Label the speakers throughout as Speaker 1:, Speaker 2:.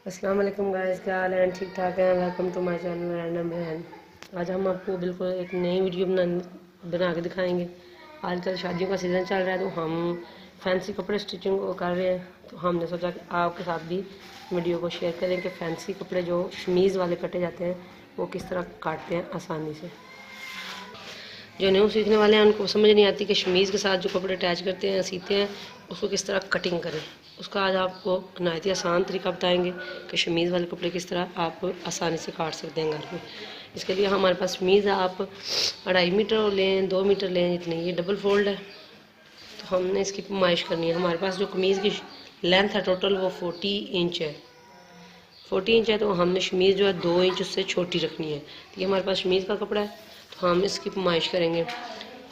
Speaker 1: अस्सलाम वालेकुम गाइस, क्या हाल है? ठीक ठाक हैं। Welcome to my channel random बहन। आज हम आपको बिल्कुल एक नई वीडियो बना के दिखाएंगे। आजकल शादियों का सीज़न चल रहा है तो हम फैंसी कपड़े स्टिचिंग कर रहे हैं, तो हमने सोचा कि आपके साथ भी वीडियो को शेयर करें कि फैंसी कपड़े जो शमीज़ वाले कटे जाते हैं वो किस तरह काटते हैं आसानी से। जो न्यू सीखने वाले हैं उनको समझ नहीं आती कि शमीज़ के साथ जो कपड़े अटैच करते हैं सीते हैं उसको किस तरह कटिंग करें। उसका आज आपको नहायत ही आसान तरीका बताएंगे कि शमीज़ वाले कपड़े किस तरह आप आसानी से काट सकते हैं घर में। इसके लिए हमारे पास शमीज़ आप 2.5 मीटर लें, 2 मीटर लें, जितनी ये डबल फोल्ड है। तो हमने इसकी पैमाइश करनी है। हमारे पास जो कमीज़ की लेंथ है टोटल वो 40 इंच है। 40 इंच है तो हमने शमीज़ जो है 2 इंच उससे छोटी रखनी है। तो ये हमारे पास शमीज़ का कपड़ा है तो हम इसकी पैमाइश करेंगे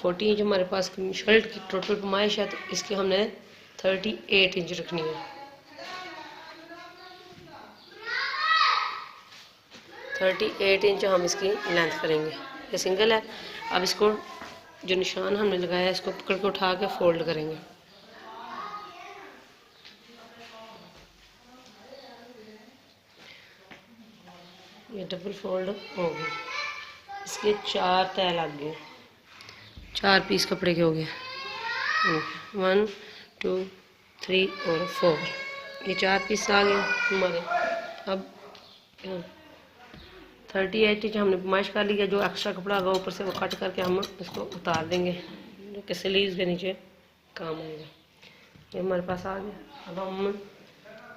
Speaker 1: 40 इंच। हमारे पास शर्ट की टोटल पैमाइश है तो इसकी हमने 38 इंच रखनी है। 38 इंच हम इसकी लेंथ करेंगे। ये सिंगल है। अब इसको जो निशान हमने लगाया है इसको पकड़ के उठा के फोल्ड करेंगे। ये डबल फोल्ड हो गई। इसके 4 तय लग गए, 4 पीस कपड़े के हो गए। 1 2 3 और 4, ये 4 पीस आ गए हमारे। अब 38 इंच हमने पैमाइश कर लिया। जो एक्स्ट्रा कपड़ा होगा ऊपर से वो कट करके हम इसको उतार देंगे जो कि स्लीव्स के नीचे काम आएगा। ये हमारे पास आ गया। अब हम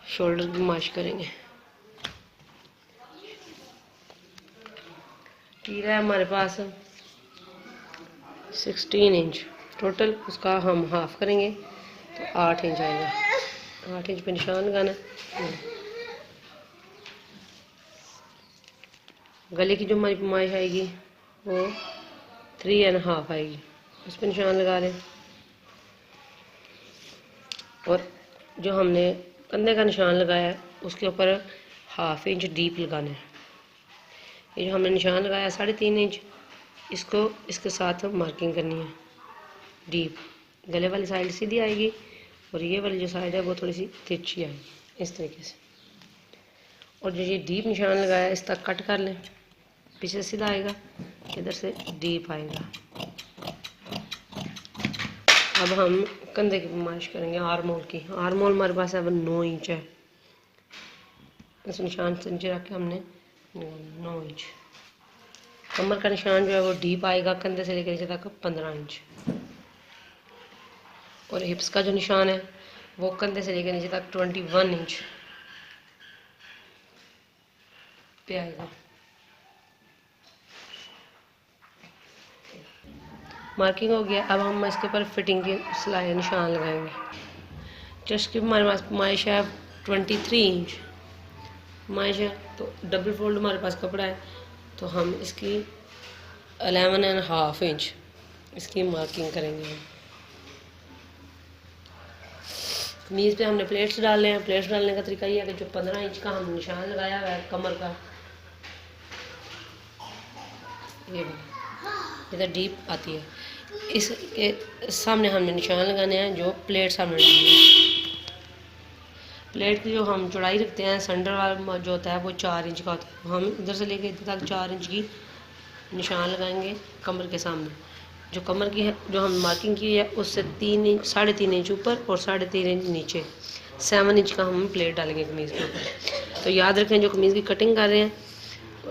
Speaker 1: शोल्डर की पैमाइश करेंगे। तीरा है हमारे पास 16 इंच टोटल, उसका हम हाफ करेंगे तो 8 इंच आएगा। 8 इंच पे निशान लगाना। गले की जो हमारी पैमाइश आएगी वो 3.5 आएगी, उस पर निशान लगा लें। और जो हमने कंधे का निशान लगाया है उसके ऊपर ½ इंच डीप लगाना है। ये जो हमने निशान लगाया 3.5 इंच, इसको इसके साथ मार्किंग करनी है डीप। गले वाली साइड सीधी आएगी और ये वाली जो साइड है वो थोड़ी सी तिरछी आएगी इस तरीके से। और जो ये डीप निशान लगाया है इस तक कट कर लें। पीछे सीधा आएगा, इधर से डीप आएगा। अब हम कंधे की पैमाइश करेंगे आर्म की। आर्म हमारे पास है 9 इंच है। इस निशान से नीचे रख के हमने 9 इंच। कमर का निशान जो है वो डीप आएगा, कंधे से लेकर नीचे तक 15 इंच। और हिप्स का जो निशान है वो कंधे से लेकर नीचे तक 21 इंच पे आएगा। मार्किंग हो गया। अब हम इसके ऊपर फिटिंग की सिलाई निशान लगाएंगे। चेस्ट की हमारे पास पैमाइश है 23 इंच पैमाइश है, तो डबल फोल्ड हमारे पास कपड़ा है तो हम इसकी 11.5 इंच इसकी मार्किंग करेंगे। कमीज़ पे हमने प्लेट्स डालने हैं। प्लेट्स डालने का तरीका ये है कि जो 15 इंच का हमने निशान लगाया हुआ है कमर का, ये इधर डीप आती है, इसके सामने हमने निशान लगाने हैं जो प्लेट सामने डालनी है। प्लेट की जो हम चौड़ाई रखते हैं सेंटर वाला जो होता है वो 4 इंच का होता है। हम इधर से लेके इधर तक 4 इंच की निशान लगाएंगे कमर के सामने। जो कमर की है जो हम मार्किंग की है उससे 3 इंच 3.5 इंच ऊपर और 3.5 इंच नीचे 7 इंच का हम प्लेट डालेंगे कमीज़ के ऊपर। तो याद रखें जो कमीज़ की कटिंग कर रहे हैं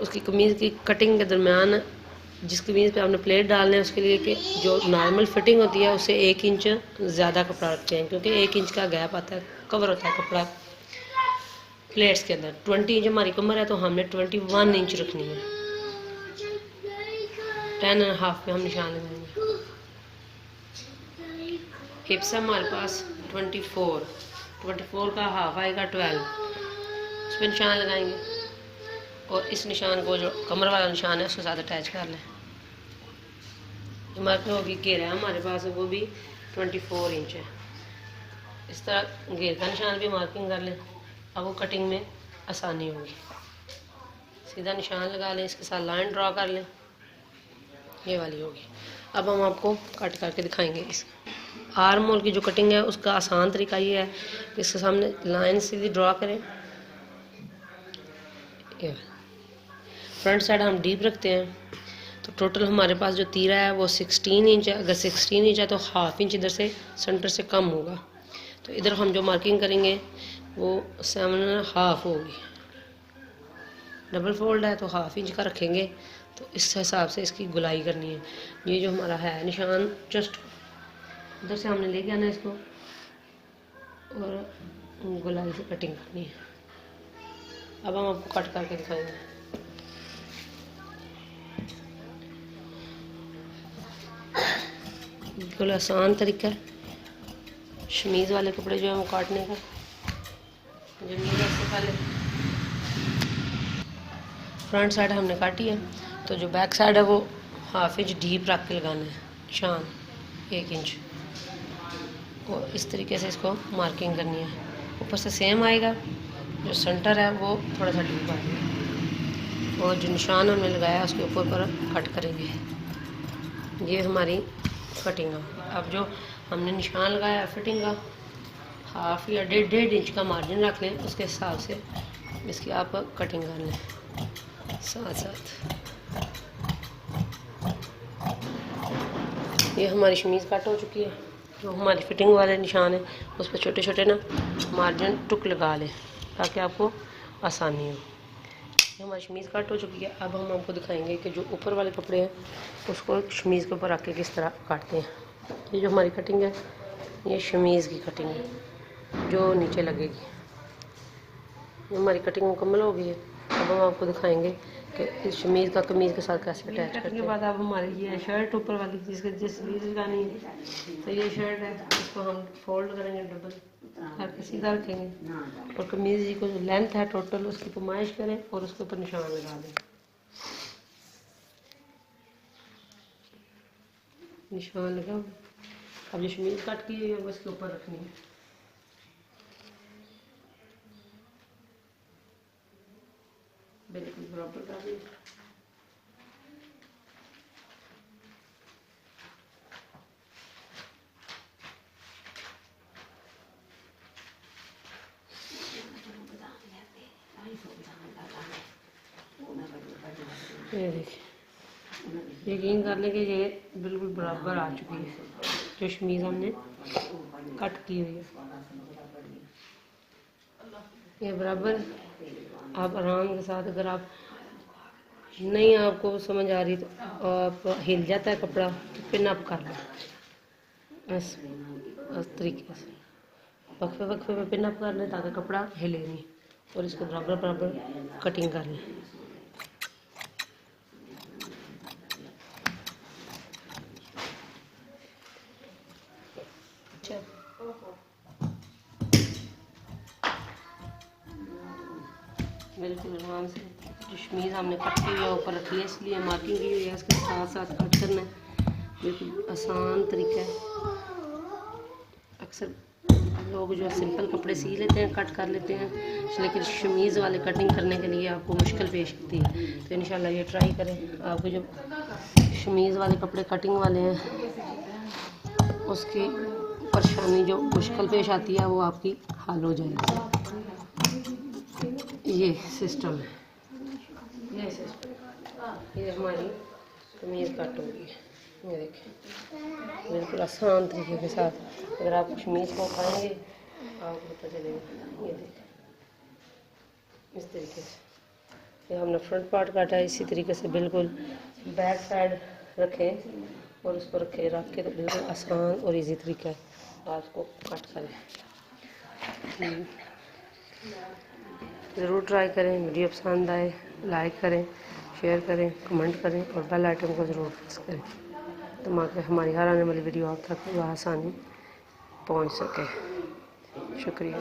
Speaker 1: उसकी कमीज़ की कटिंग के दरमियान जिस कमीज़ पे आपने प्लेट डालना है उसके लिए कि जो नॉर्मल फिटिंग होती है उससे 1 इंच ज़्यादा कपड़ा रखते हैं, क्योंकि 1 इंच का गैप आता है, कवर होता है कपड़ा प्लेट्स के अंदर। 20 इंच हमारी कमर है तो हमने 21 इंच रखनी है। 10.5 पे हम निशान लगाएंगे। हिप्स हमारे पास 24 का हाफ आएगा 12, उस पर निशान लगाएंगे। और इस निशान को जो कमर वाला निशान है उसके साथ अटैच कर लें। मार्किंग होगी घेरा है हमारे पास वो भी 24 इंच है। इस तरह घेर का निशान भी मार्किंग कर लें। अब वो कटिंग में आसानी होगी। सीधा निशान लगा लें, इसके साथ लाइन ड्रॉ कर लें, ये वाली होगी। अब हम आपको कट करके दिखाएंगे। इस आर्म होल की जो कटिंग है उसका आसान तरीका ये है कि इसके सामने लाइन सीधी ड्रॉ करें ये फ्रंट साइड हम डीप रखते हैं। तो टोटल हमारे पास जो तीरा है वो 16 इंच है। अगर 16 इंच है तो हाफ इंच इधर से सेंटर से कम होगा। तो इधर हम जो मार्किंग करेंगे वो 7.5 होगी। डबल फोल्ड है तो हाफ इंच का रखेंगे। तो इस हिसाब से इसकी गुलाई करनी है। ये जो हमारा है निशान जस्ट उधर से हमने लेके आना है इसको और गुलाई से कटिंग करनी है। अब हम आपको कट करके दिखाएंगे। बिल्कुल आसान तरीका है शमीज़ वाले कपड़े जो है वो काटने का। से पहले फ्रंट साइड हमने काटी है, तो जो बैक साइड है वो हाफ इंच डीप रख के लगाना है निशान 1 इंच। और इस तरीके से इसको मार्किंग करनी है। ऊपर से सेम आएगा, जो सेंटर है वो थोड़ा सा डीप आएगा और जो निशान हमने लगाया उसके ऊपर पर कट करेंगे। ये हमारी कटिंग है। अब जो हमने निशान लगाया फिटिंग का हाफ या 1.5 इंच का मार्जिन रख लें, उसके हिसाब से इसकी आप कटिंग कर लें साथ साथ। ये हमारी शमीज़ कट हो चुकी है। जो हमारी फिटिंग वाले निशान है उस पर छोटे छोटे ना मार्जिन टुक लगा लें ताकि आपको आसानी हो। ये हमारी शमीज़ कट हो चुकी है। अब हम आपको दिखाएंगे कि जो ऊपर वाले कपड़े हैं उसको शमीज़ के ऊपर रख के किस तरह काटते हैं। ये जो हमारी कटिंग है ये शमीज़ की कटिंग है जो नीचे लगेगी। ये हमारी कटिंग मुकम्मल हो गई है। अब हम आपको दिखाएंगे कि इस शमीज़ का कमीज़ के साथ कैसे अटैच करने के बाद अब हमारी ये शर्ट ऊपर वाली जिस स्लीव्स लगानी है। तो ये शर्ट है, इसको हम फोल्ड करेंगे, डबल करके सीधा रखेंगे और कमीज़ जी को जो लेंथ है टोटल उसकी पैमाइश करें और उसके ऊपर निशान लगा दें। निशान लगा। अब जो शमीज़ कट की है वो इसके ऊपर रखनी है। बिल्कुल बराबर कर दें। ये देखिए यकीन कर लें कि ये बिल्कुल बराबर आ चुकी है जो शमीज़ हमने कट की हुई है। ये बराबर। आप आराम के साथ अगर आप नहीं आपको समझ आ रही तो आप हिल जाता है कपड़ा तो पिन अप कर लें इस तरीके से। वक्फे वक्फे में पिन अप कर लें ताकि कपड़ा हिले नहीं और इसको बराबर बराबर कटिंग कर लें। बिल्कुल आराम से जो शमीज़ हमने कट की हुई है ऊपर रखी है, इसलिए मार्किंग की हुई है, इसके साथ साथ कट करना है। बिल्कुल आसान तरीका है। अक्सर लोग जो सिंपल कपड़े सी लेते हैं, कट कर लेते हैं, लेकिन शमीज़ वाले कटिंग करने के लिए आपको मुश्किल पेश आती है। तो इंशाल्लाह ये ट्राई करें। आपको जो शमीज़ वाले कपड़े कटिंग वाले हैं उसकी परेशानी जो मुश्किल पेश आती है वो आपकी हल हो जाएगी। ये सिस्टम है, ये सिस्टम। ये हमारी कमीज़ कट हो गई है। ये देखिए बिल्कुल आसान तरीके के साथ अगर आप कमीज़ को खाएंगे आपको पता चलेगा। ये देखिए इस तरीके से ये हमने फ्रंट पार्ट काटा है। इसी तरीके से बिल्कुल बैक साइड रखें और उसको रख के तो बिल्कुल आसान और इजी तरीका है। आप इसको कट करें। ज़रूर ट्राई करें। वीडियो पसंद आए लाइक करें, शेयर करें, कमेंट करें और बेल आइकन को ज़रूर प्रेस करें ताकि हमारी हर आने वाली वीडियो आप तक आसानी पहुंच सके। शुक्रिया।